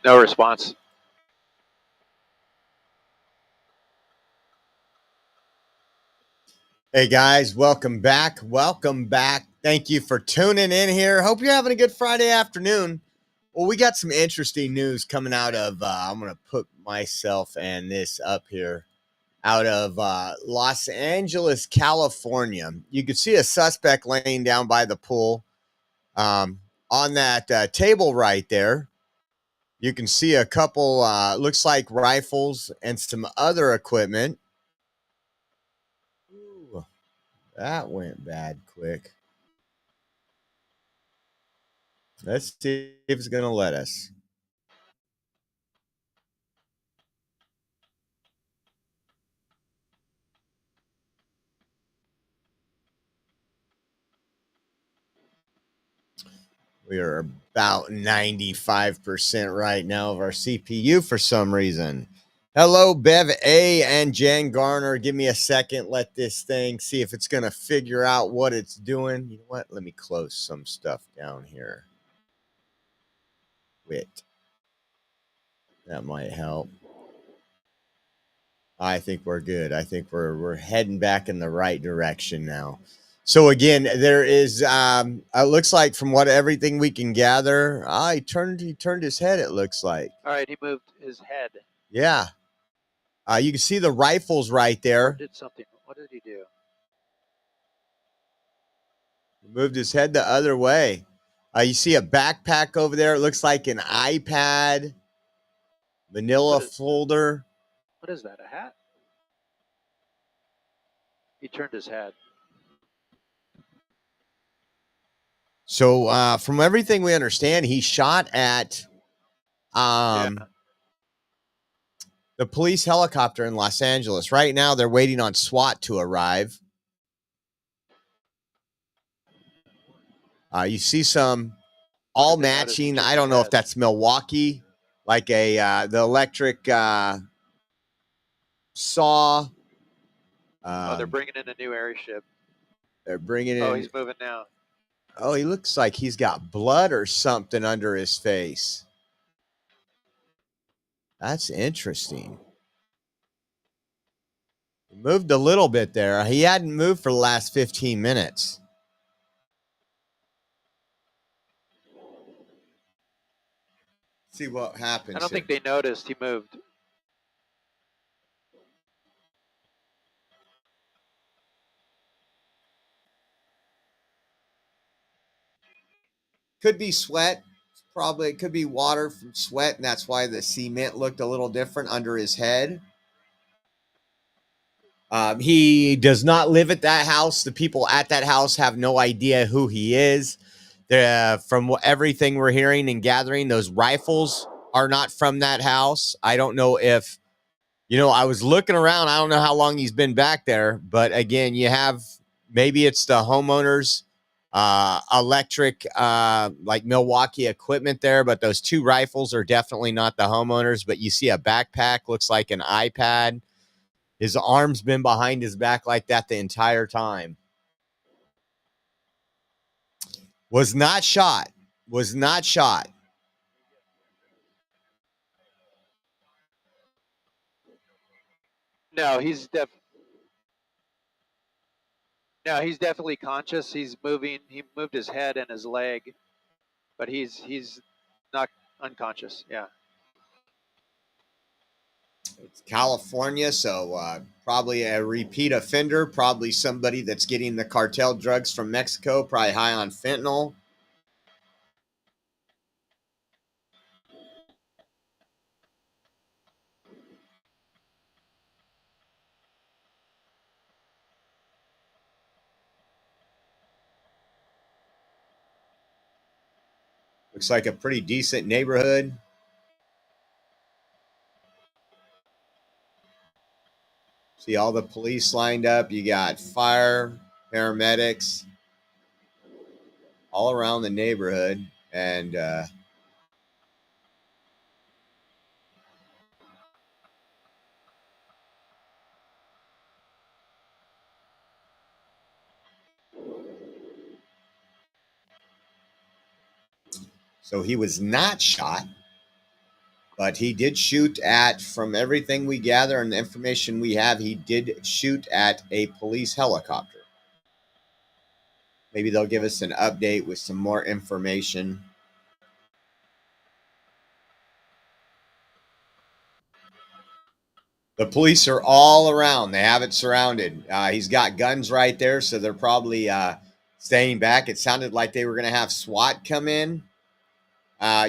No response. Hey guys, welcome back. Welcome back. Thank you for tuning in here. Hope you're having a good Friday afternoon. Well, we got some interesting news coming out of, I'm going to put myself and this up here, out of Los Angeles, California. You could see a suspect laying down by the pool on that table right there. You can see a couple, looks like rifles and some other equipment. Ooh, that went bad quick. Let's see if it's going to let us. We are about 95% right now of our CPU for some reason. Hello, Bev A and Jen Garner. Give me a second. Let this thing see if it's going to figure out what it's doing. You know what? Let me close some stuff down here. Wait. That might help. I think we're good. I think we're heading back in the right direction now. So again, there is it looks like from what everything we can gather, he turned his head, it looks like. All right, he moved his head. Yeah. You can see the rifles right Or there. did something. What did he do? He moved his head the other way. You see a backpack over there. It looks like an iPad, manila folder. What is that? A hat? He turned his head. So from everything we understand, he shot at the police helicopter in Los Angeles. Right now, they're waiting on SWAT to arrive. You see some all matching. I don't know if that's Milwaukee, like the electric saw. They're bringing in a new airship. They're bringing in. Oh, he's moving now. Oh, he looks like he's got blood or something under his face. That's interesting. He moved a little bit there. He hadn't moved for the last 15 minutes. See what happens. I don't think they noticed he moved. Could be sweat. Probably it could be water from sweat, and that's why the cement looked a little different under his head. He does not live at that house. The people at that house have no idea who he is. From everything we're hearing and gathering, those rifles are not from that house. I don't know if, I was looking around. I don't know how long he's been back there. But again, you have, maybe it's the homeowners, electric, like Milwaukee equipment there. But those two rifles are definitely not the homeowners. But you see a backpack, looks like an iPad. His arm's been behind his back like that the entire time. Was not shot. Was not shot. No, he's definitely conscious. He's moving. He moved his head and his leg, but he's not unconscious. Yeah. It's California, so probably a repeat offender, probably somebody that's getting the cartel drugs from Mexico, probably high on fentanyl. Looks like a pretty decent neighborhood. See all the police lined up. You got fire, paramedics all around the neighborhood. And so he was not shot. But he did shoot at, from everything we gather and the information we have, he did shoot at a police helicopter. Maybe they'll give us an update with some more information. The police are all around. They have it surrounded. He's got guns right there, so they're probably staying back. It sounded like they were going to have SWAT come in.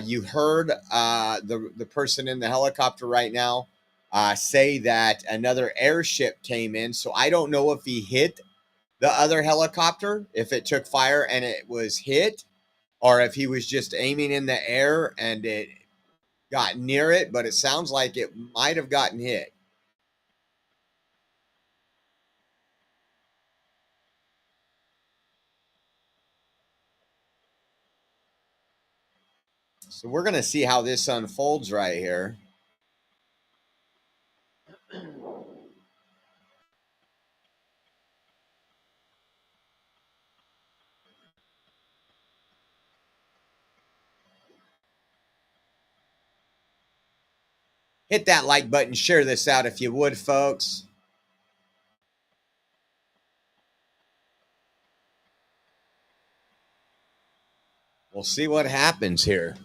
You heard the person in the helicopter right now say that another airship came in. So I don't know if he hit the other helicopter, if it took fire and it was hit, or if he was just aiming in the air and it got near it. But it sounds like it might have gotten hit. So we're going to see how this unfolds right here. Hit that like button, share this out if you would, folks. We'll see what happens here.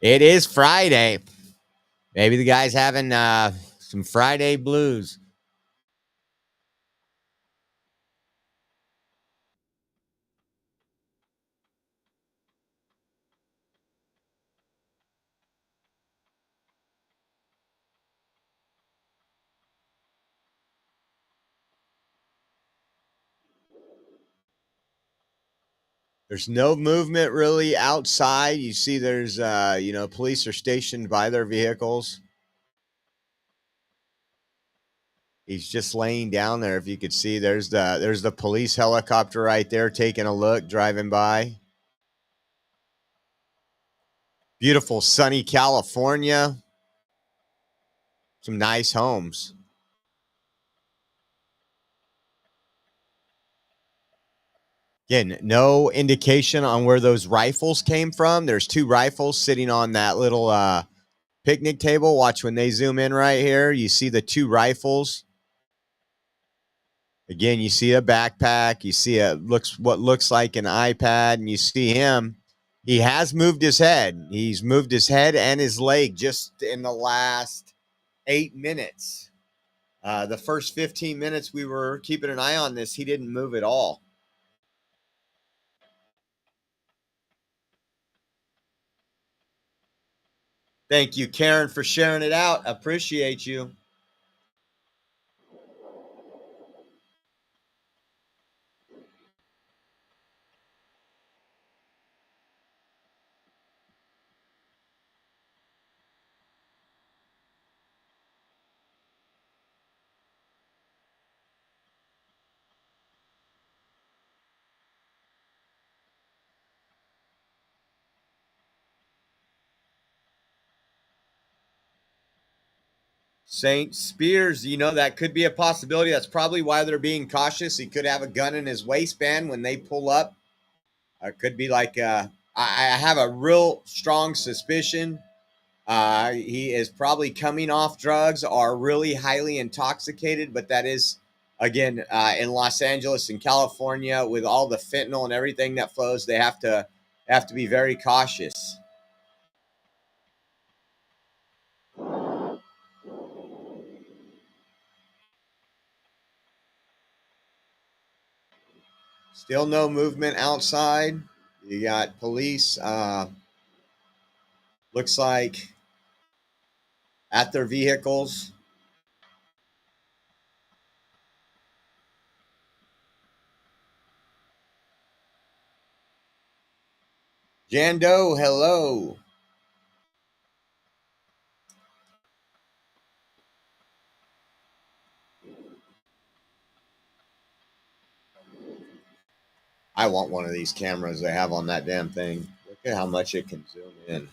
It is Friday. Maybe the guy's having some Friday blues. There's no movement really outside. You see there's police are stationed by their vehicles. He's just laying down there. If you could see, there's the police helicopter right there taking a look, driving by. Beautiful sunny California. Some nice homes. Again, no indication on where those rifles came from. There's two rifles sitting on that little picnic table. Watch when they zoom in right here. You see the two rifles. Again, you see a backpack. You see what looks like an iPad, and you see him. He has moved his head. He's moved his head and his leg just in the last 8 minutes. The first 15 minutes we were keeping an eye on this, he didn't move at all. Thank you, Karen, for sharing it out. Appreciate you. St. Spears, that could be a possibility. That's probably why they're being cautious. He could have a gun in his waistband when they pull up. It could be like, I have a real strong suspicion he is probably coming off drugs or really highly intoxicated, but that is, again, in Los Angeles and California with all the fentanyl and everything that flows, they have to be very cautious. Still no movement outside. You got police, looks like, at their vehicles. Jando, hello. I want one of these cameras they have on that damn thing. Look at how much it can zoom in.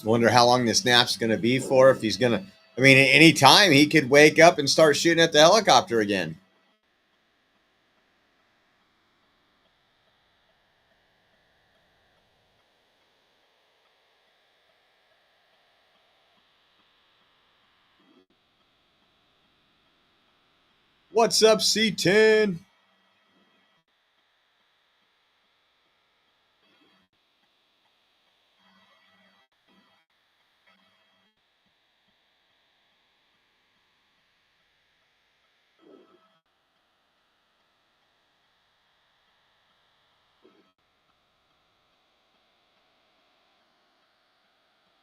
Wonder how long this nap's going to be for. If he's going to, I mean, at any time he could wake up and start shooting at the helicopter again. What's up, C10?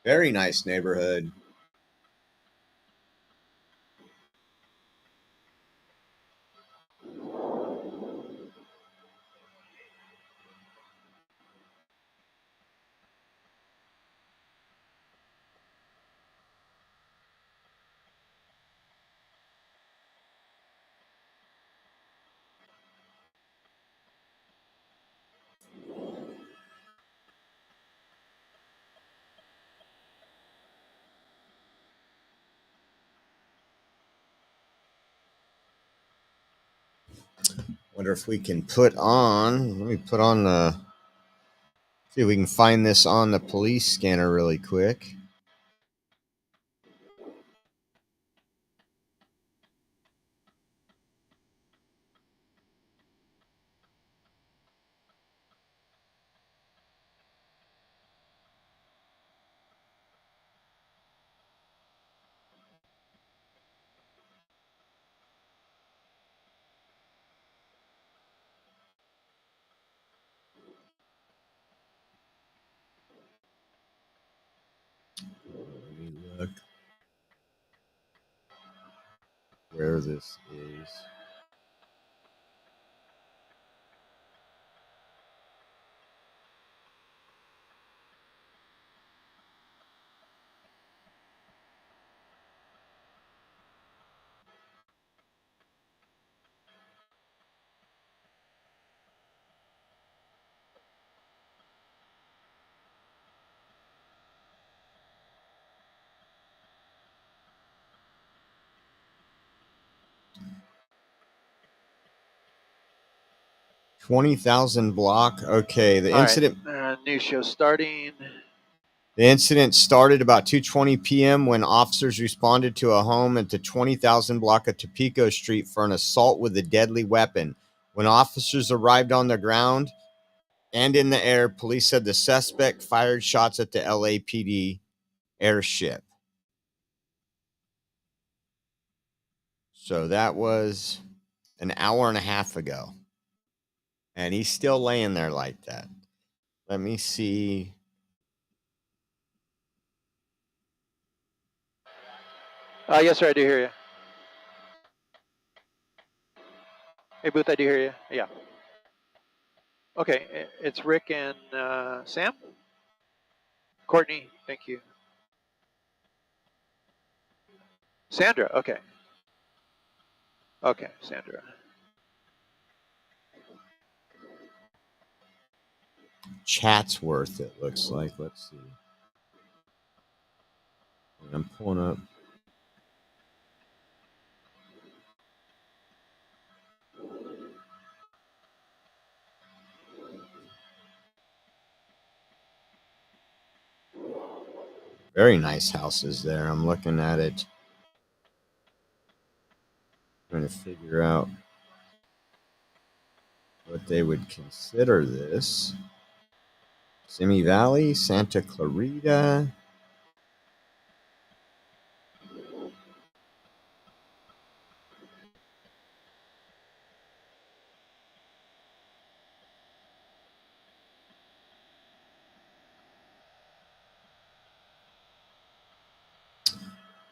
Very nice neighborhood. Wonder if we can put on, let me put on the, see if we can find this on the police scanner really quick. Let me look where this is. $20,000 block. Okay, the incident. Right. New show starting. The incident started about 2:20 p.m. when officers responded to a home at the 20,000 block of Topeka Street for an assault with a deadly weapon. When officers arrived on the ground and in the air, police said the suspect fired shots at the LAPD airship. So that was an hour and a half ago. And he's still laying there like that. Let me see. Yes, sir, I do hear you. Hey, Booth, I do hear you. Yeah. Okay, it's Rick and Sam? Courtney, thank you. Sandra, okay. Okay, Sandra. Chatsworth, it looks like. Let's see. I'm pulling up. Very nice houses there. I'm looking at it. Trying to figure out what they would consider this. Simi Valley, Santa Clarita.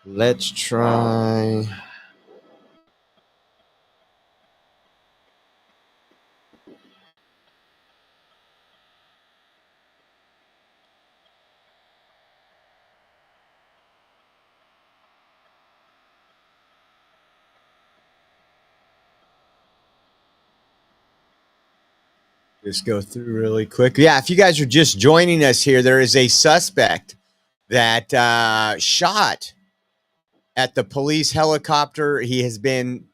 Let's try. Just go through really quick. Yeah, if you guys are just joining us here, there is a suspect that shot at the police helicopter. He has been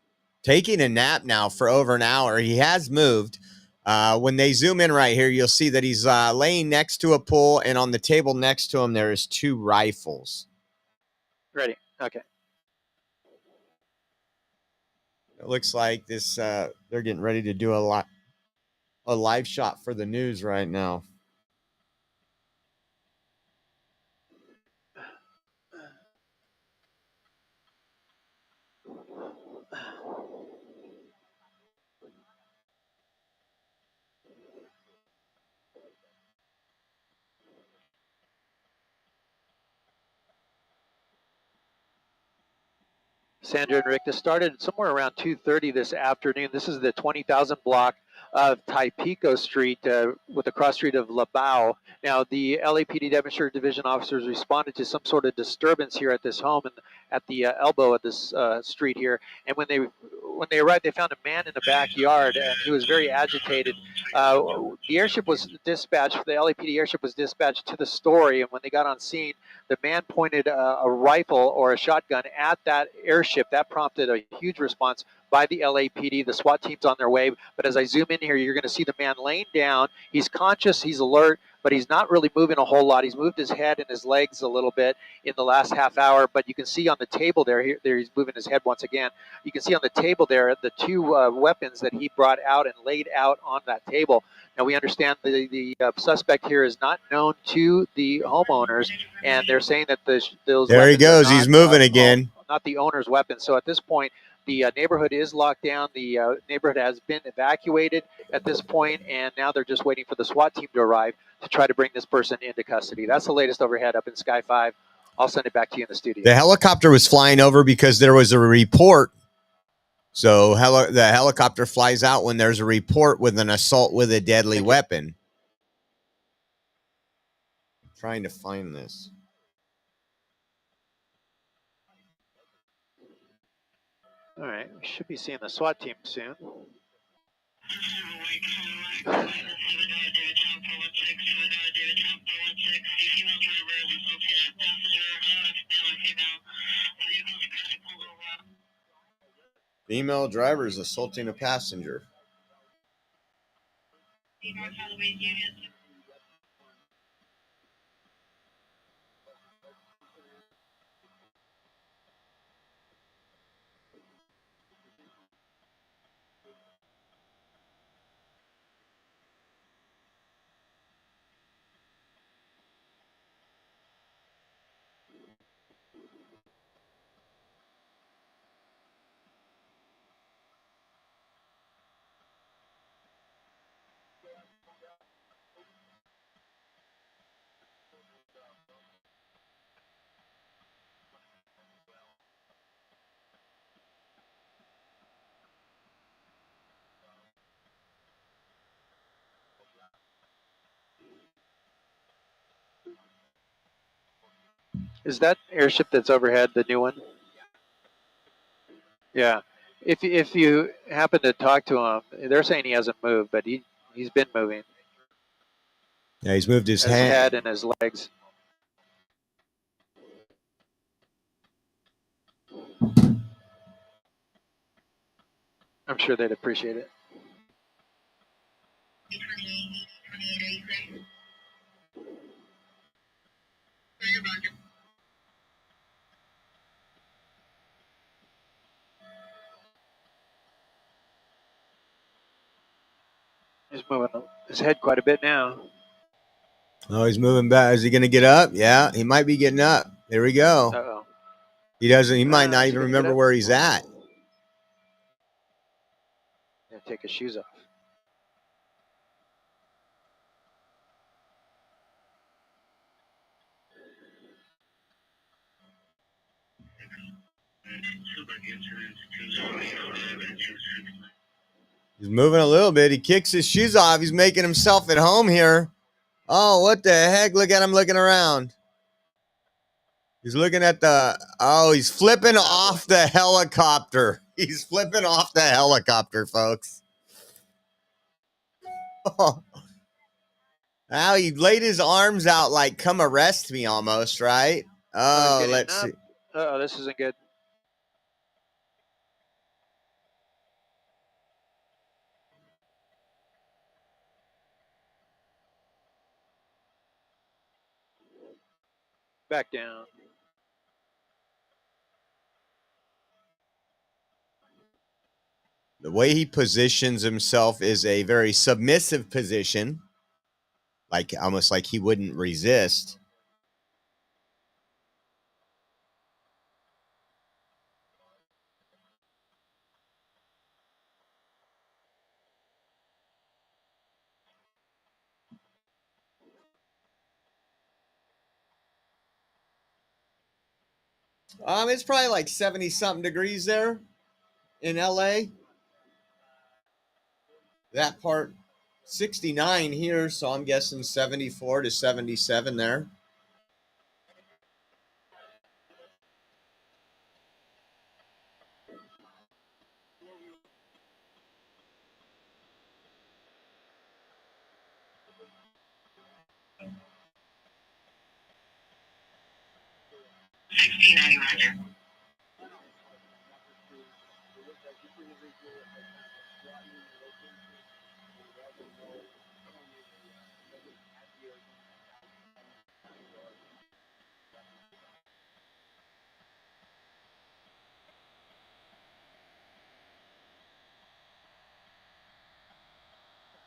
taking a nap now for over an hour. He has moved. When they zoom in right here, you'll see that he's laying next to a pool, and on the table next to him, there is 2 rifles. Ready. Okay. It looks like this. They're getting ready to do a live shot for the news right now. Sandra and Rick, this started somewhere around 2:30 this afternoon. This is the 20,000 block of Typico Street with the cross street of Labao. Now, the LAPD Devonshire Division officers responded to some sort of disturbance here at this home and at the elbow of this street here. And when they arrived, they found a man in the backyard, and he was very agitated. The airship was dispatched. The LAPD airship was dispatched to the story, and when they got on scene, the man pointed a rifle or a shotgun at that airship. That prompted a huge response by the LAPD. The SWAT team's on their way. But as I zoom in here, you're going to see the man laying down. He's conscious, he's alert, but he's not really moving a whole lot. He's moved his head and his legs a little bit in the last half hour, but you can see on the table there he's moving his head once again. You can see on the table there the 2 weapons that he brought out and laid out on that table. Now, we understand the suspect here is not known to the homeowners, and they're saying that those There he weapons are goes. not, He's moving again. not the owner's weapons. So at this point, the neighborhood is locked down. The neighborhood has been evacuated at this point, and now they're just waiting for the SWAT team to arrive to try to bring this person into custody. That's the latest overhead up in Sky 5. I'll send it back to you in the studio. The helicopter was flying over because there was a report. So the helicopter flies out when there's a report with an assault with a deadly weapon. I'm trying to find this. All right, we should be seeing the SWAT team soon. Female driver is assaulting a passenger. Is that airship that's overhead the new one? Yeah. If you happen to talk to him, they're saying he hasn't moved, but he's been moving. Yeah, he's moved his head and his legs. I'm sure they'd appreciate it. He's moving his head quite a bit now. Oh, he's moving back. Is he going to get up? Yeah, he might be getting up. There we go. Uh-oh. He doesn't. He might not even remember where he's at. Gonna take his shoes off. He's moving a little bit. He kicks his shoes off. He's making himself at home here. Oh, what the heck? Look at him looking around. He's looking at he's flipping off the helicopter. He's flipping off the helicopter, folks. Oh. Now he laid his arms out like, come arrest me almost, right? Oh, he's Oh, getting let's up. see. Oh, this isn't good. Back down. The way he positions himself is a very submissive position, like almost like he wouldn't resist. It's probably like 70 something degrees there in LA. That part 69 here, so I'm guessing 74 to 77 there.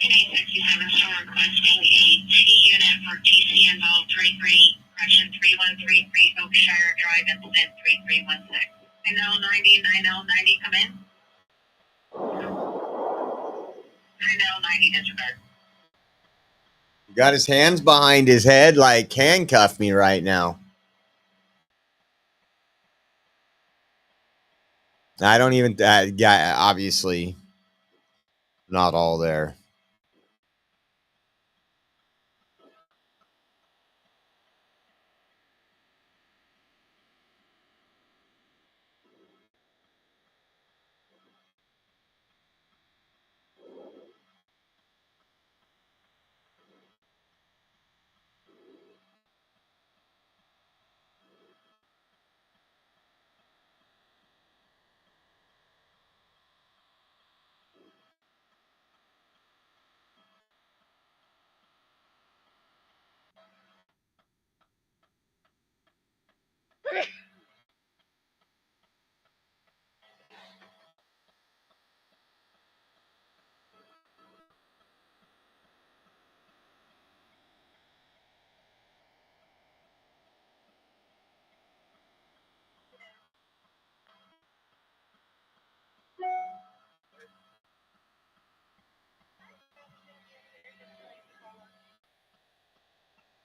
Still requesting a T unit for TC involved 33, correction 3133 Oakshire Drive, incident 3316. 9090 come in. 9090 disregard. Got his hands behind his head like handcuff me right now. I don't even, yeah, obviously not all there.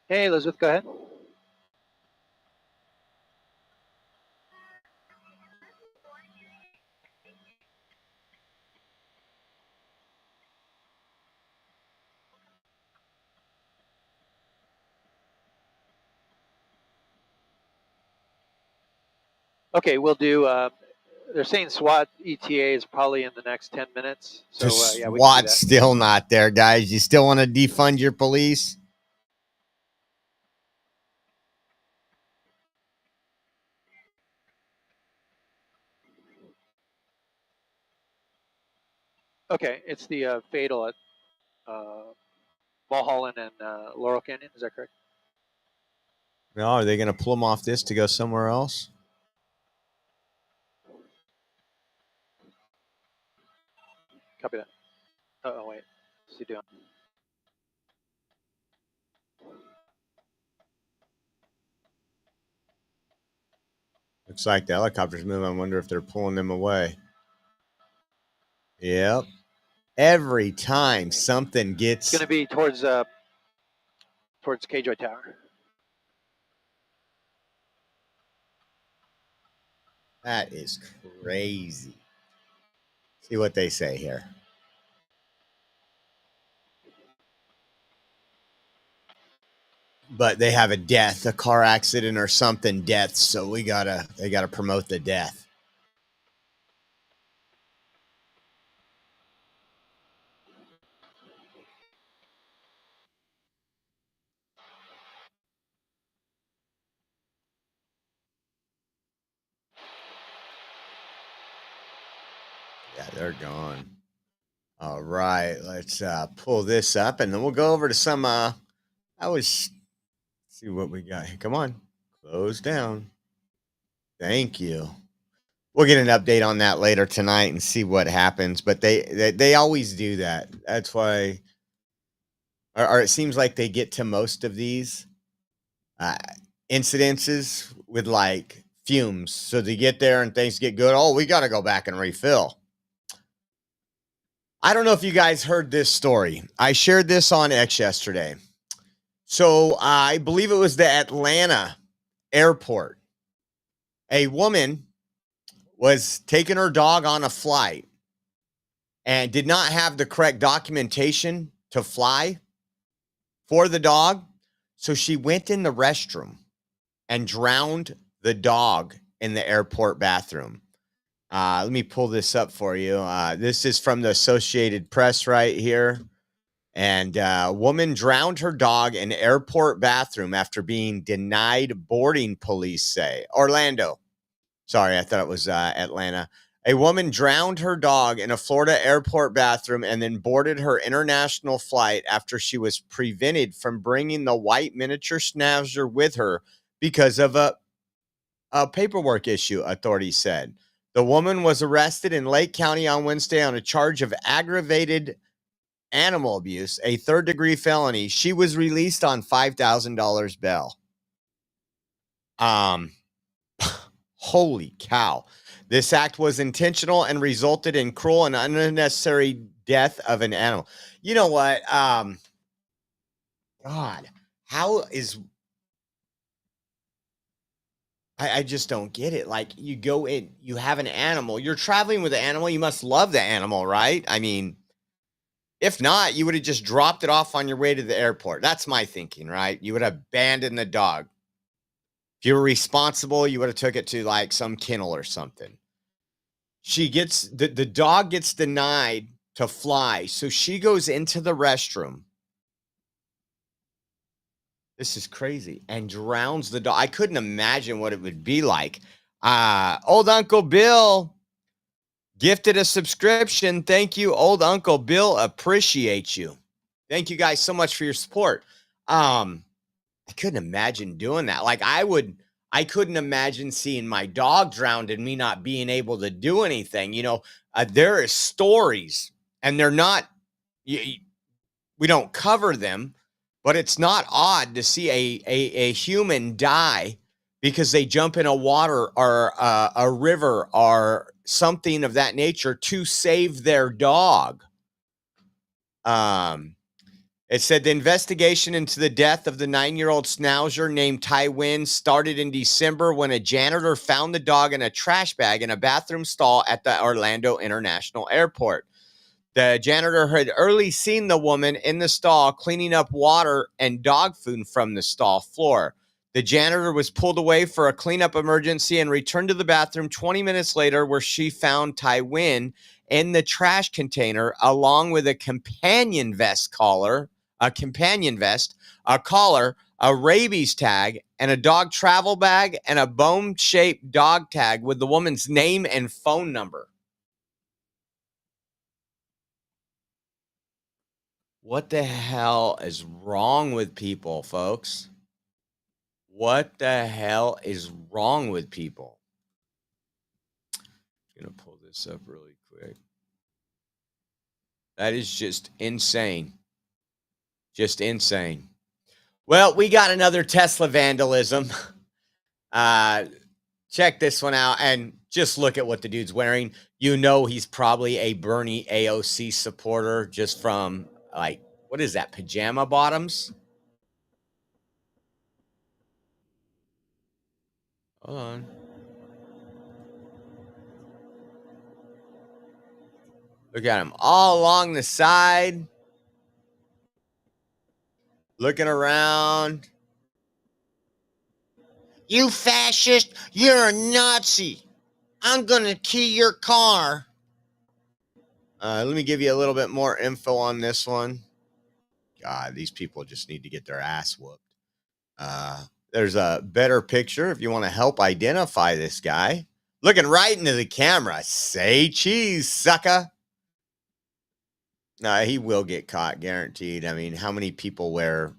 Hey, Elizabeth, go ahead. Okay, we'll do. They're saying SWAT ETA is probably in the next 10 minutes. So, The yeah, we can do SWAT's that. still not there, guys. You still want to defund your police? Okay, it's the fatal at Mulholland and Laurel Canyon. Is that correct? No, are they going to pull him off this to go somewhere else? Copy that. Oh, wait. What's he doing? Looks like the helicopter's moving. I wonder if they're pulling them away. Yep. Every time something It's gets. going to be towards K-Joy Tower. That is crazy. See what they say here. But they have a death, a car accident or something, death. So they gotta promote the death. Yeah, they're gone. All right, let's pull this up, and then we'll go over to some. See what we got here. Come on, close down. Thank you. We'll get an update on that later tonight and see what happens. But they always do that. That's why, or it seems like they get to most of these uh, incidences with like fumes. So they get there and things get good. Oh, we got to go back and refill. I don't know if you guys heard this story. I shared this on X yesterday. So I believe it was the Atlanta airport. A woman was taking her dog on a flight and did not have the correct documentation to fly for the dog. So she went in the restroom and drowned the dog in the airport bathroom. Let me pull this up for you. This is from the Associated Press right here. And a woman drowned her dog in airport bathroom after being denied boarding, police say. Orlando. Sorry, I thought it was Atlanta. A woman drowned her dog in a Florida airport bathroom and then boarded her international flight after she was prevented from bringing the white miniature schnauzer with her because of a paperwork issue, authorities said. The woman was arrested in Lake County on Wednesday on a charge of aggravated animal abuse, a third-degree felony. She was released on $5,000 bail. Holy cow. This act was intentional and resulted in cruel and unnecessary death of an animal. You know what? God, how is... I just don't get it. Like, you go in, you have an animal. You're traveling with an animal. You must love the animal, right? I mean, if not, you would have just dropped it off on your way to the airport. That's my thinking, right? You would have abandoned the dog. If you were responsible, you would have took it to like some kennel or something. She gets the dog gets denied to fly, so she goes into the restroom. This is crazy, and drowns the dog. I couldn't imagine what it would be like. Old Uncle Bill gifted a subscription. Thank you, Old Uncle Bill. Appreciate you. Thank you guys so much for your support. I couldn't imagine doing that. Like I couldn't imagine seeing my dog drowned and me not being able to do anything. You know, there is stories, and they're not, we don't cover them, but it's not odd to see a human die because they jump in a water or a river or something of that nature to save their dog. It said the investigation into the death of the 9-year-old schnauzer named Tywin started in December when a janitor found the dog in a trash bag in a bathroom stall at the Orlando International Airport. The janitor had early seen the woman in the stall cleaning up water and dog food from the stall floor. The janitor was pulled away for a cleanup emergency and returned to the bathroom 20 minutes later, where she found Tywin in the trash container along with a companion vest collar, a collar, a rabies tag, and a dog travel bag and a bone-shaped dog tag with the woman's name and phone number. What the hell is wrong with people, folks? What the hell is wrong with people? I'm going to pull this up really quick. That is just insane. Just insane. Well, we got another Tesla vandalism. Check this one out and just look at what the dude's wearing. You know he's probably a Bernie AOC supporter just from, like, what is that, pajama bottoms? Hold on. Look at him all along the side. Looking around. You fascist, you're a Nazi. I'm going to key your car. Let me give you a little bit more info on this one. God, these people just need to get their ass whooped. There's a better picture if you want to help identify this guy. Looking right into the camera. Say cheese, sucker. No, he will get caught, guaranteed. I mean, how many people wear...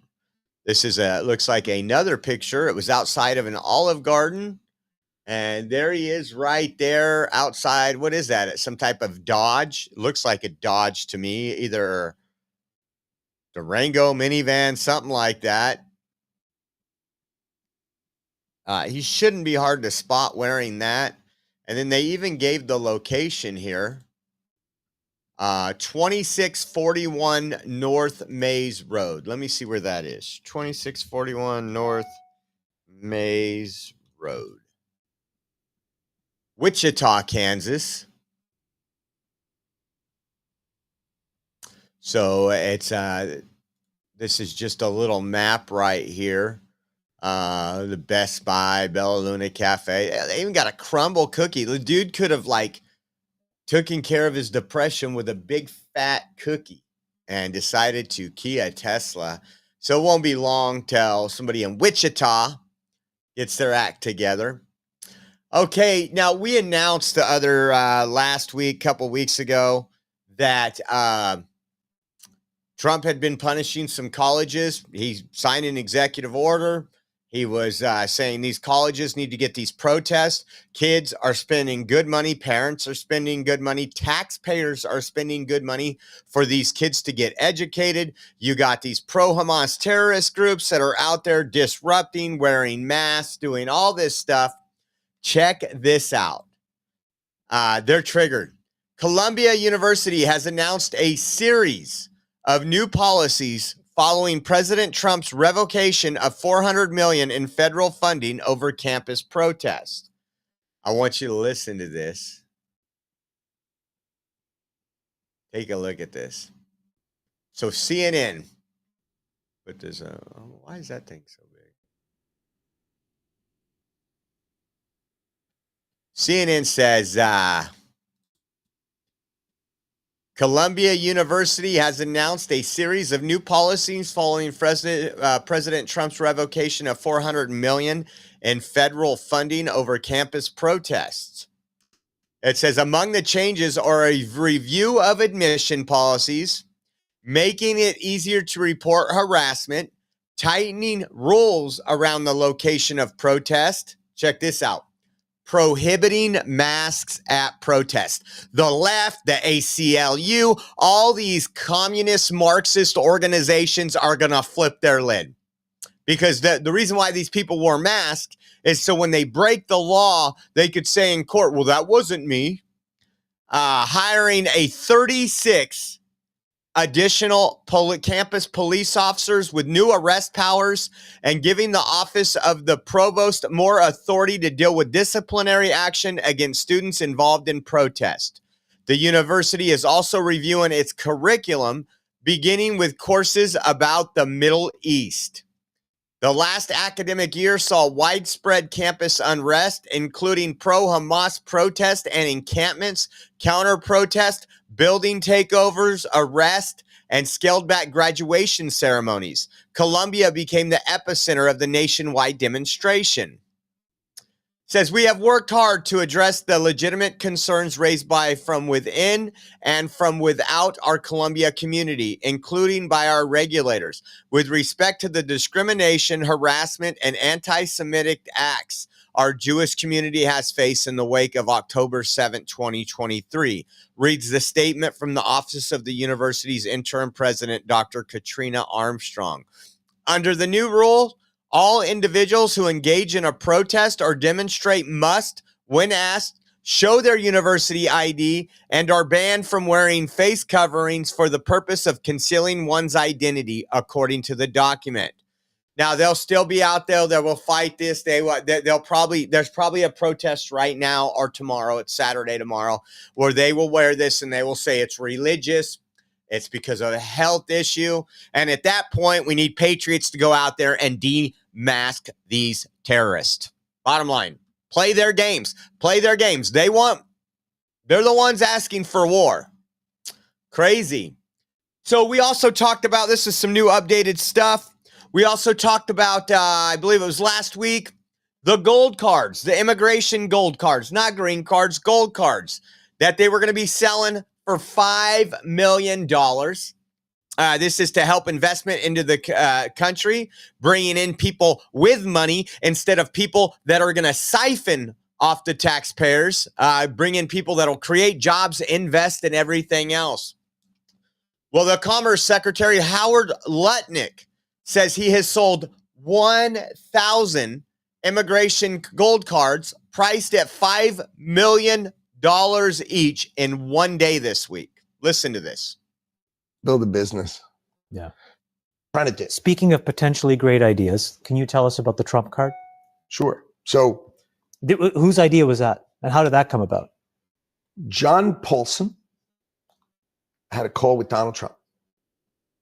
This is looks like another picture. It was outside of an Olive Garden. And there he is right there outside. What is that? Some type of Dodge. It looks like a Dodge to me. Either Durango minivan, something like that. He shouldn't be hard to spot wearing that. And then they even gave the location here. 2641 North Mays Road. Let me see where that is. 2641 North Mays Road. Wichita, Kansas. So it's this is just a little map right here. The Best Buy, Bella Luna Cafe. They even got a crumble cookie. The dude could have like taken care of his depression with a big fat cookie and decided to key a Tesla. So it won't be long till somebody in Wichita gets their act together. Okay, now we announced the other last week, couple weeks ago, that Trump had been punishing some colleges. He signed an executive order. He was saying these colleges need to get these protests. Kids are spending good money. Parents are spending good money. Taxpayers are spending good money for these kids to get educated. You got these pro-Hamas terrorist groups that are out there disrupting, wearing masks, doing all this stuff. Check this out. They're triggered. Columbia University has announced a series of new policies following President Trump's revocation of $400 million in federal funding over campus protests. I want you to listen to this. Take a look at this. So CNN, put this, why is that thing so big? CNN says, Columbia University has announced a series of new policies following President Trump's revocation of $400 million in federal funding over campus protests. It says among the changes are a review of admission policies, making it easier to report harassment, tightening rules around the location of protest. Check this out. Prohibiting masks at protest. The left, the ACLU, all these communist Marxist organizations are going to flip their lid. Because the reason why these people wore masks is so when they break the law, they could say in court, well, that wasn't me. Hiring a 36 additional campus police officers with new arrest powers and giving the office of the provost more authority to deal with disciplinary action against students involved in protest. The university is also reviewing its curriculum, beginning with courses about the Middle East. The last academic year saw widespread campus unrest, including pro-Hamas protests and encampments, counter-protest, building takeovers, arrest, and scaled-back graduation ceremonies. Columbia became the epicenter of the nationwide demonstration. It says, we have worked hard to address the legitimate concerns raised from within and from without our Columbia community, including by our regulators, with respect to the discrimination, harassment, and anti-Semitic acts our Jewish community has faced in the wake of October 7, 2023, reads the statement from the office of the university's interim president, Dr. Katrina Armstrong. Under the new rule, all individuals who engage in a protest or demonstrate must, when asked, show their university ID and are banned from wearing face coverings for the purpose of concealing one's identity, according to the document. Now, they'll still be out there that will fight this. There's probably a protest right now or tomorrow. It's Saturday tomorrow, where they will wear this and they will say it's religious. It's because of a health issue. And at that point, we need patriots to go out there and demask these terrorists. Bottom line, play their games. Play their games. They're the ones asking for war. Crazy. So we also talked about, this is some new updated stuff. We also talked about, I believe it was last week, The gold cards, the immigration gold cards, not green cards, gold cards that they were going to be selling for $5 million. This is to help investment into the country, bringing in people with money instead of people that are going to siphon off the taxpayers, bring in people that will create jobs, invest in everything else. Well, the Commerce Secretary, Howard Lutnick, says he has sold 1,000 immigration gold cards priced at $5 million each in one day this week. Listen to this. Build a business. Yeah. Trying to do. Speaking of potentially great ideas, can you tell us about the Trump card? Sure. So Whose idea was that? And how did that come about? John Paulson had a call with Donald Trump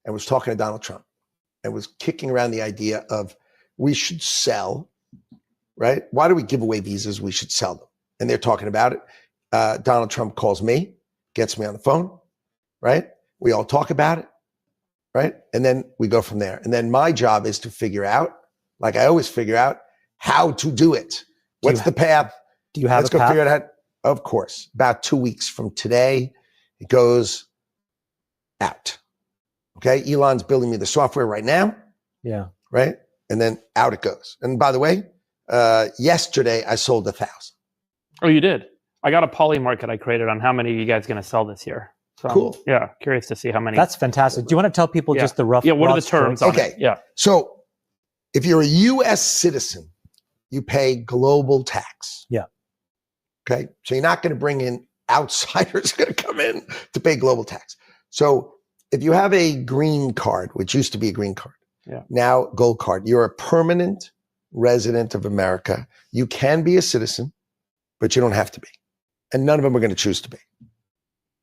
and was talking to Donald Trump and was kicking around the idea of we should sell, right? Why do we give away visas? We should sell them. And they're talking about it. Donald Trump calls me, gets me on the phone, right? We all talk about it, right? And then we go from there. And then my job is to figure out, like I always figure out, how to do it. What's the path? Do you have Let's a go path? figure it out. Of course. About 2 weeks from today, it goes out. Okay. Elon's building me the software right now, Yeah. right? And then out it goes. And by the way, yesterday I sold 1,000. Oh, you did? I got a poly market I created on how many are you guys going to sell this year. So Cool. Yeah, curious to see how many. That's fantastic. Do you want to tell people Yeah. just the rough? Yeah, what are broad the terms strokes? on Okay. it? Yeah. So if you're a US citizen, you pay global tax. Yeah. Okay. So you're not going to bring in outsiders going to come in to pay global tax. So if you have a green card, which used to be a green card, Yeah. now gold card, you're a permanent resident of America. You can be a citizen, but you don't have to be. And none of them are going to choose to be.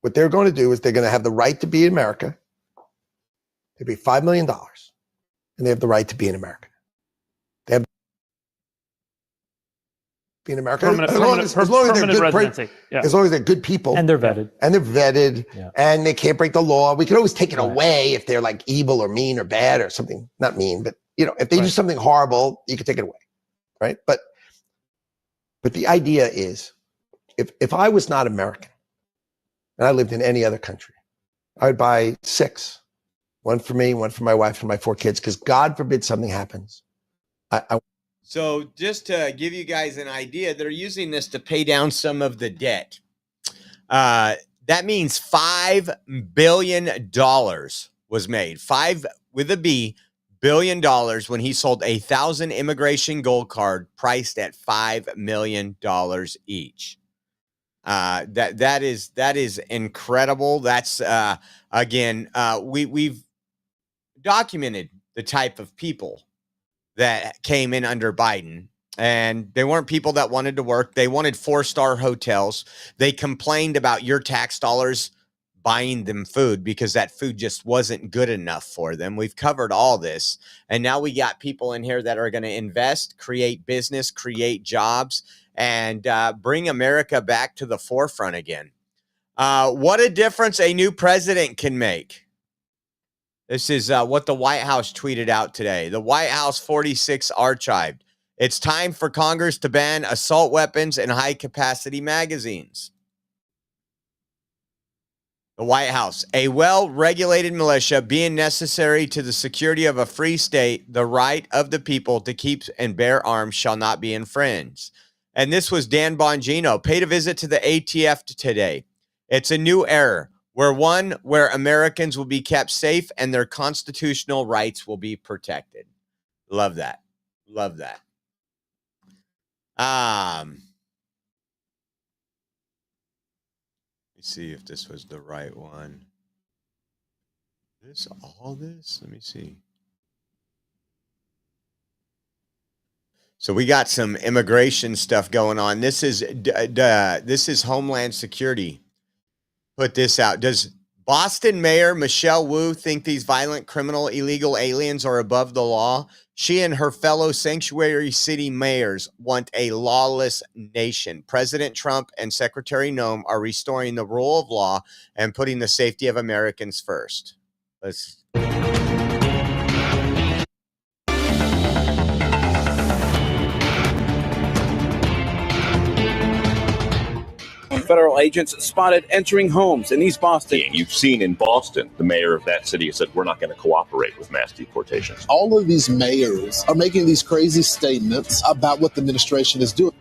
What they're going to do is they're going to have the right to be in America. They pay $5 million and they have the right to be in America. They have to be in America Permanent, as long as they're permanent good, residency. Yeah. as long as they're good people And they're vetted. and they're vetted Yeah. and they can't break the law. We can always take it Right. away if they're like evil or mean or bad or something. Not mean, but if they do Right. something horrible, you can take it away, right? But the idea is, if I was not American and I lived in any other country, I would buy 6, one for me, one for my wife and my 4 kids, because God forbid something happens. So just to give you guys an idea, they're using this to pay down some of the debt. That means $5 billion was made. 5 with a B, $billion when he sold 1,000 immigration gold card priced at $5 million each. That is incredible. That's again, we've documented the type of people that came in under Biden, and they weren't people that wanted to work. They wanted 4-star hotels. They complained about your tax dollars buying them food because that food just wasn't good enough for them. We've covered all this. And now we got people in here that are going to invest, create business, create jobs, and bring America back to the forefront again. What a difference a new president can make. This is what the White House tweeted out today. The White House 46 archived. It's time for Congress to ban assault weapons and high-capacity magazines. The White House, a well-regulated militia being necessary to the security of a free state, the right of the people to keep and bear arms shall not be infringed. And this was Dan Bongino. Paid a visit to the ATF today. It's a new era where Americans will be kept safe and their constitutional rights will be protected. Love that. Love that. See if this was the right one. All this? Let me see. So we got some immigration stuff going on. This is Homeland Security. Put this out. Does Boston Mayor Michelle Wu think these violent, criminal, illegal aliens are above the law? She and her fellow sanctuary city mayors want a lawless nation. President Trump and Secretary Noem are restoring the rule of law and putting the safety of Americans first. Let's. federal agents spotted entering homes in East Boston. You've seen in Boston, the mayor of that city has said, we're not going to cooperate with mass deportations. All of these mayors are making these crazy statements about what the administration is doing.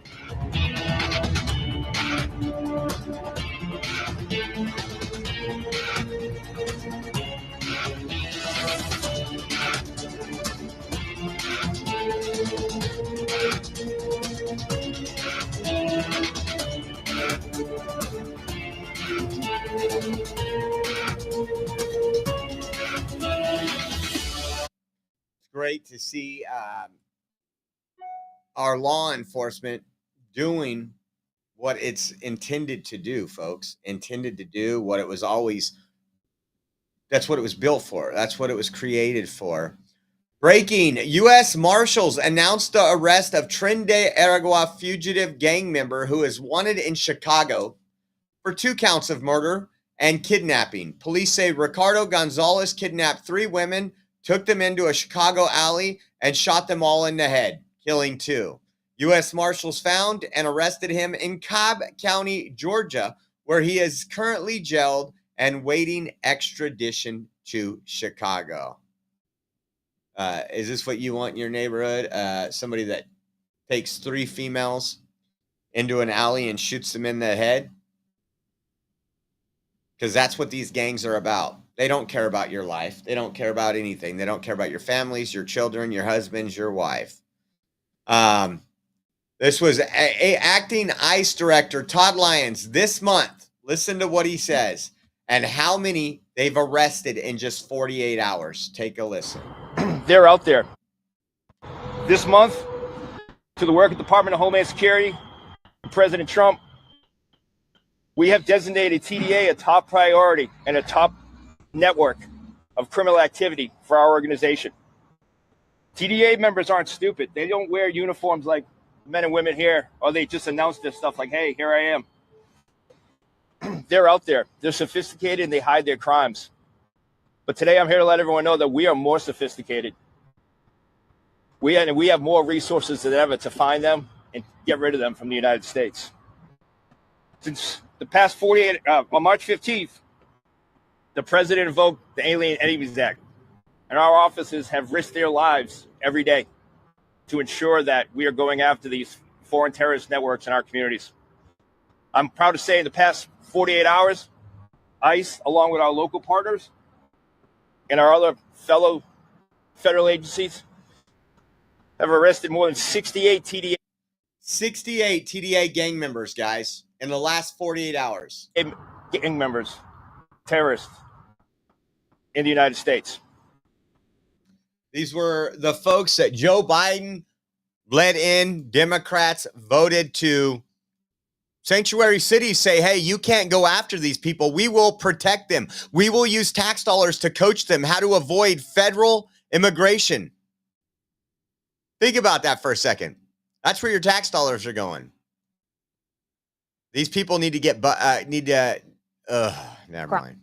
Great to see our law enforcement doing what it's intended to do, folks. Intended to do what it was always. That's what it was built for. That's what it was created for. Breaking: U.S. Marshals announced the arrest of Tren de Aragua fugitive gang member who is wanted in Chicago for 2 counts of murder and kidnapping. Police say Ricardo Gonzalez kidnapped 3 women, took them into a Chicago alley, and shot them all in the head, killing 2. U.S. Marshals found and arrested him in Cobb County, Georgia, where he is currently jailed and waiting extradition to Chicago. Is this what you want in your neighborhood? Somebody that takes 3 females into an alley and shoots them in the head? Because that's what these gangs are about. They don't care about your life. They don't care about anything. They don't care about your families, your children, your husbands, your wife. This was acting ICE director Todd Lyons this month. Listen to what he says and how many they've arrested in just 48 hours. Take a listen. They're out there. This month, to the work of the Department of Homeland Security, President Trump, we have designated TDA a top priority and a top network of criminal activity for our organization. TDA members aren't stupid. They don't wear uniforms like men and women here, or they just announce this stuff like, hey, here I am. They're out there. They're sophisticated and they hide their crimes. But today I'm here to let everyone know that we are more sophisticated. We have more resources than ever to find them and get rid of them from the United States. Since the past 48, on March 15th, the president invoked the Alien Enemies Act, and our officers have risked their lives every day to ensure that we are going after these foreign terrorist networks in our communities. I'm proud to say in the past 48 hours, ICE, along with our local partners and our other fellow federal agencies, have arrested more than 68 TDA. 68 TDA gang members, guys, in the last 48 hours. Gang members, terrorists in the United States. These were the folks that Joe Biden let in. Democrats voted to sanctuary cities say, hey, you can't go after these people. We will protect them. We will use tax dollars to coach them how to avoid federal immigration. Think about that for a second. That's where your tax dollars are going. These people need to get, never mind.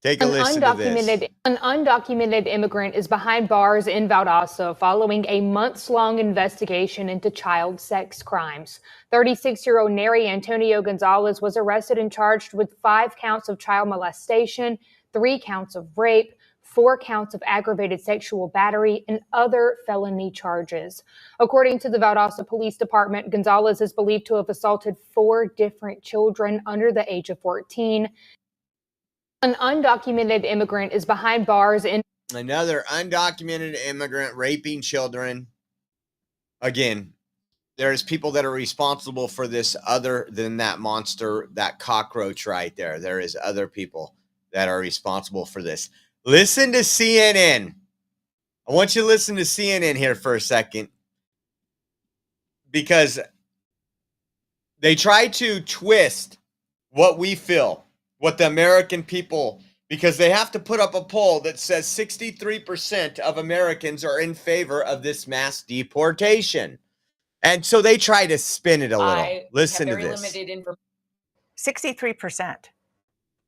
Take a listen to this. An undocumented immigrant is behind bars in Valdosta following a months-long investigation into child sex crimes. 36-year-old Neri Antonio Gonzalez was arrested and charged with 5 counts of child molestation, 3 counts of rape, 4 counts of aggravated sexual battery, and other felony charges. According to the Valdosta Police Department, Gonzalez is believed to have assaulted 4 different children under the age of 14. An undocumented immigrant is behind bars in... Another undocumented immigrant raping children. Again, there's people that are responsible for this other than that monster, that cockroach right there. There is other people that are responsible for this. Listen to CNN. I want you to listen to CNN here for a second, because they try to twist what we feel, what the American people, because they have to put up a poll that says 63% of Americans are in favor of this mass deportation. And so they try to spin it a little. Listen to this. 63%,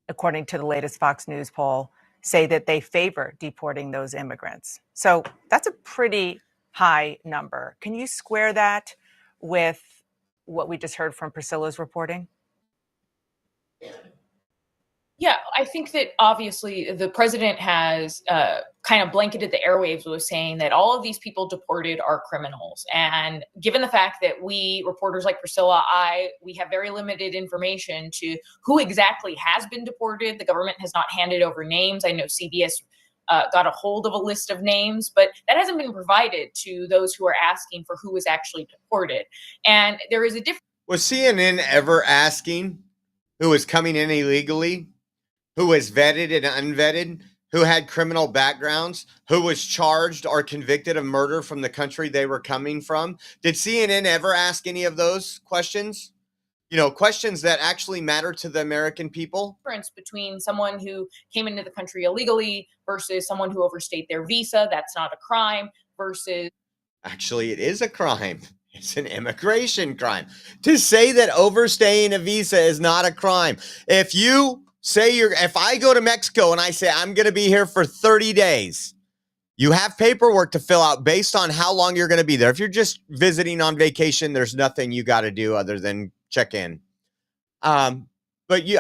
according to the latest Fox News poll, say that they favor deporting those immigrants. So that's a pretty high number. Can you square that with what we just heard from Priscilla's reporting? Yeah, I think that obviously the president has kind of blanketed the airwaves with saying that all of these people deported are criminals. And given the fact that we, reporters like Priscilla, we have very limited information to who exactly has been deported. The government has not handed over names. I know CBS got a hold of a list of names, but that hasn't been provided to those who are asking for who was actually deported. And there is a difference. Was CNN ever asking who was coming in illegally? Who was vetted and unvetted, who had criminal backgrounds, who was charged or convicted of murder from the country they were coming from? Did CNN ever ask any of those questions? You know, questions that actually matter to the American people? Difference between someone who came into the country illegally versus someone who overstayed their visa. That's not a crime versus. Actually, it is a crime. It's an immigration crime. To say that overstaying a visa is not a crime. If I go to Mexico and I say I'm going to be here for 30 days, you have paperwork to fill out based on how long you're going to be there. If you're just visiting on vacation, there's nothing you got to do other than check in. But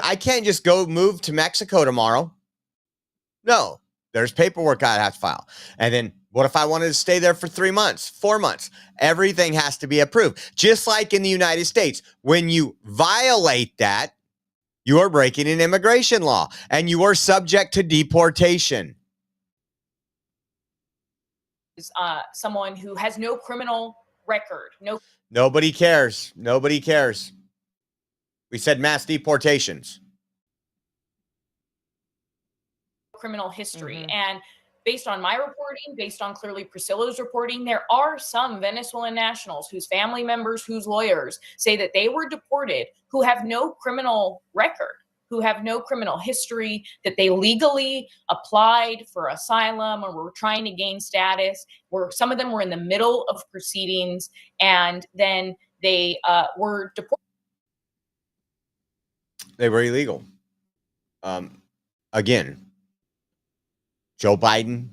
I can't just go move to Mexico tomorrow. No, there's paperwork I have to file. And then what if I wanted to stay there for 3 months, 4 months? Everything has to be approved. Just like in the United States, when you violate that, you are breaking an immigration law and you are subject to deportation. Someone who has no criminal record. Nobody cares. Nobody cares. We said mass deportations. Criminal history. And based on my reporting, based on clearly Priscilla's reporting, there are some Venezuelan nationals whose family members, whose lawyers say that they were deported who have no criminal record, who have no criminal history, that they legally applied for asylum or were trying to gain status, where some of them were in the middle of proceedings and then they were deported. They were illegal. Again, Joe Biden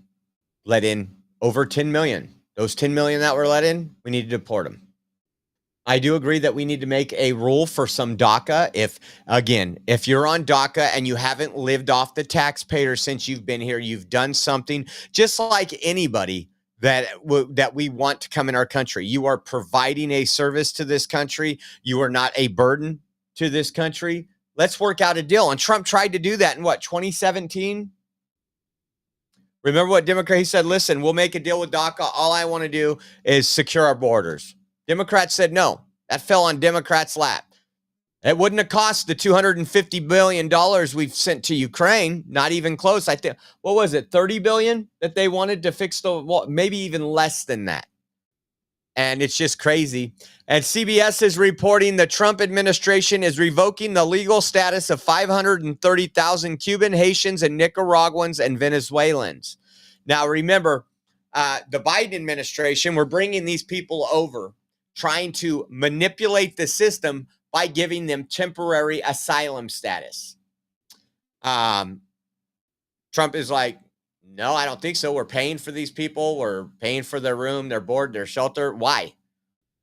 let in over 10 million. Those 10 million that were let in, we need to deport them. I do agree that we need to make a rule for some DACA. If you're on DACA and you haven't lived off the taxpayer since you've been here, you've done something just like anybody that we want to come in our country. You are providing a service to this country. You are not a burden to this country. Let's work out a deal. And Trump tried to do that in 2017? Remember what he said, listen, we'll make a deal with DACA. All I want to do is secure our borders. Democrats said no. That fell on Democrats' lap. It wouldn't have cost the $250 billion we've sent to Ukraine. Not even close. I think, what was it, $30 billion that they wanted to fix the wall? Maybe even less than that. And it's just crazy. And CBS is reporting the Trump administration is revoking the legal status of 530,000 Cuban, Haitians, and Nicaraguans and Venezuelans. Now, remember, the Biden administration, we're bringing these people over, trying to manipulate the system by giving them temporary asylum status. Trump is like, no, I don't think so. We're paying for these people. We're paying for their room, their board, their shelter. Why?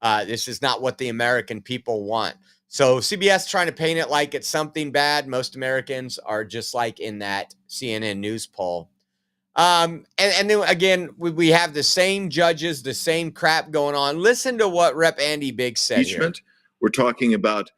This is not what the American people want. So CBS trying to paint it like it's something bad. Most Americans are just like in that CNN news poll. And then again, we have the same judges, the same crap going on. Listen to what Rep. Andy Biggs said here. We're talking about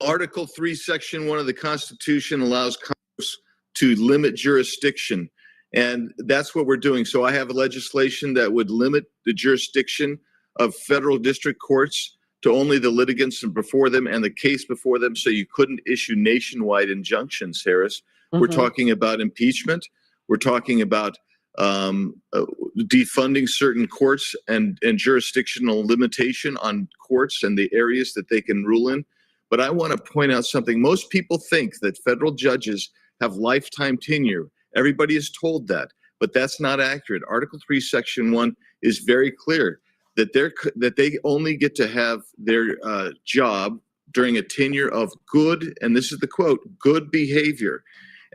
Article 3, Section 1 of the Constitution allows Congress to limit jurisdiction. And that's what we're doing. So I have a legislation that would limit the jurisdiction of federal district courts to only the litigants before them and the case before them. So you couldn't issue nationwide injunctions, Harris. We're talking about impeachment. We're talking about defunding certain courts and jurisdictional limitation on courts and the areas that they can rule in. But I want to point out something. Most people think that federal judges have lifetime tenure. Everybody is told that, but that's not accurate. Article 3, Section 1 is very clear that they only get to have their job during a tenure of good, and this is the quote, good behavior.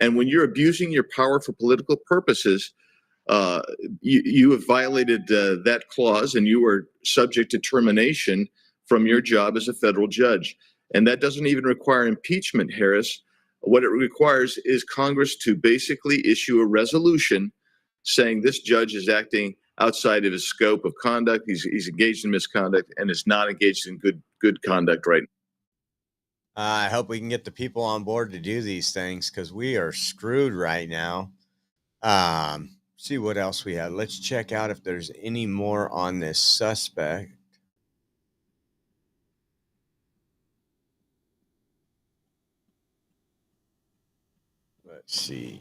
And when you're abusing your power for political purposes, you have violated that clause, and you are subject to termination from your job as a federal judge. And that doesn't even require impeachment, Harris. What it requires is Congress to basically issue a resolution saying this judge is acting outside of his scope of conduct. He's engaged in misconduct and is not engaged in good conduct right now. I hope we can get the people on board to do these things because we are screwed right now. See what else we have. Let's check out if there's any more on this suspect. Let's see.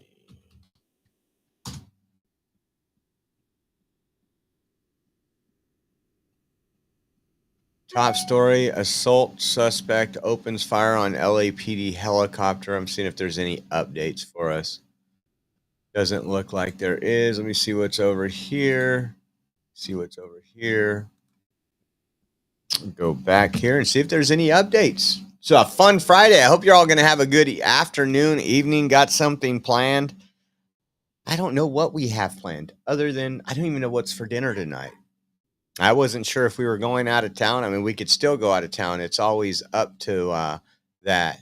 Top story, assault suspect opens fire on LAPD helicopter. I'm seeing if there's any updates for us. Doesn't look like there is. Let me see what's over here. Go back here and see if there's any updates. So a fun Friday. I hope you're all going to have a good afternoon, evening. Got something planned? I don't know what we have planned other than I don't even know what's for dinner tonight. I wasn't sure if we were going out of town. I mean, we could still go out of town. It's always up to that.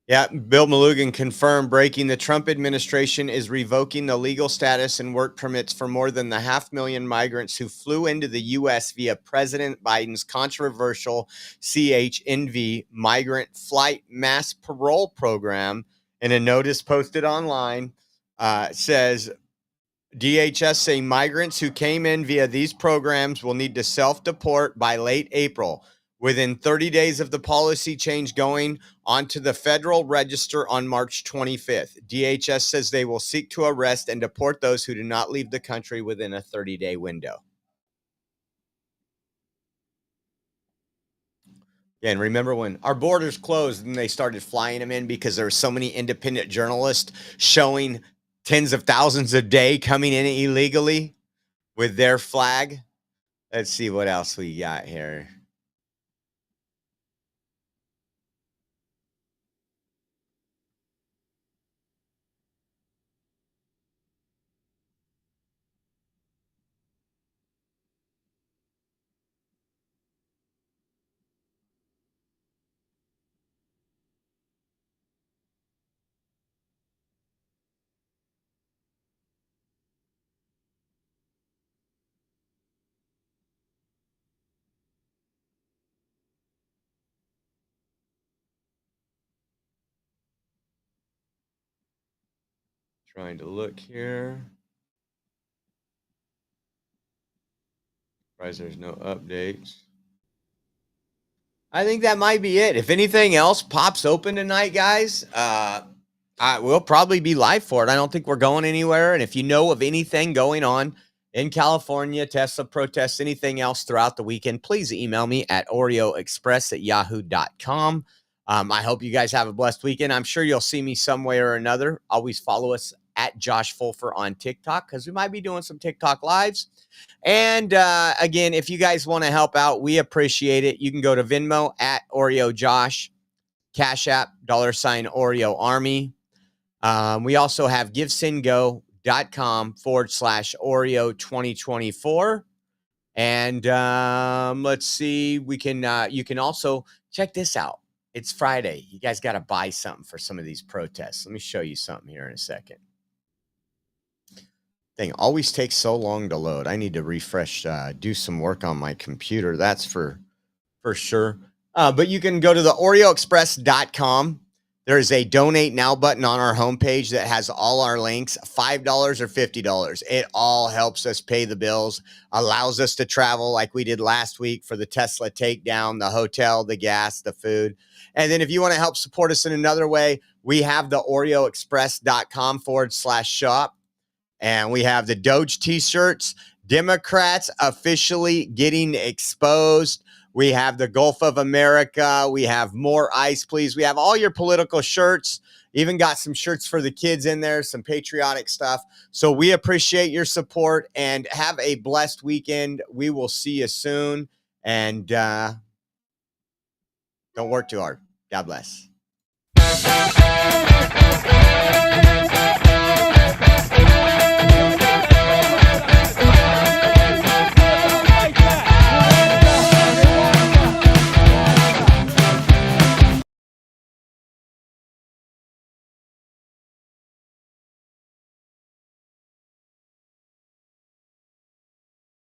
Yeah, Bill Malugin confirmed breaking. The Trump administration is revoking the legal status and work permits for more than the 500,000 migrants who flew into the U.S. via President Biden's controversial CHNV migrant flight mass parole program. In a notice posted online, says DHS say migrants who came in via these programs will need to self-deport by late April. Within 30 days of the policy change going onto the Federal Register on March 25th, DHS says they will seek to arrest and deport those who do not leave the country within a 30-day window. Again, remember when our borders closed and they started flying them in because there were so many independent journalists showing tens of thousands a day coming in illegally with their flag? Let's see what else we got here. Trying to look here. Surprised there's no updates. I think that might be it. If anything else pops open tonight, guys, we'll probably be live for it. I don't think we're going anywhere. And if you know of anything going on in California, Tesla protests, anything else throughout the weekend, please email me at oreoexpress@yahoo.com. I hope you guys have a blessed weekend. I'm sure you'll see me some way or another. Always follow us at Josh Fulfer on TikTok because we might be doing some TikTok lives. And again, if you guys want to help out, we appreciate it. You can go to Venmo at Oreo Josh, Cash App, $Oreo Army. We also have givesendgo.com/Oreo 2024. And let's see, we can you can also check this out. It's Friday. You guys got to buy something for some of these protests. Let me show you something here in a second. Thing always takes so long to load. I need to refresh, do some work on my computer. That's for sure. But you can go to the OreoExpress.com. There's a donate now button on our homepage that has all our links, $5 or $50. It all helps us pay the bills, allows us to travel like we did last week for the Tesla takedown, the hotel, the gas, the food. And then if you want to help support us in another way, we have the OreoExpress.com/shop. And we have the Doge t-shirts, Democrats officially getting exposed. We have the Gulf of America. We have more ICE, please. We have all your political shirts, even got some shirts for the kids in there, some patriotic stuff. So we appreciate your support and have a blessed weekend. We will see you soon. And don't work too hard. God bless.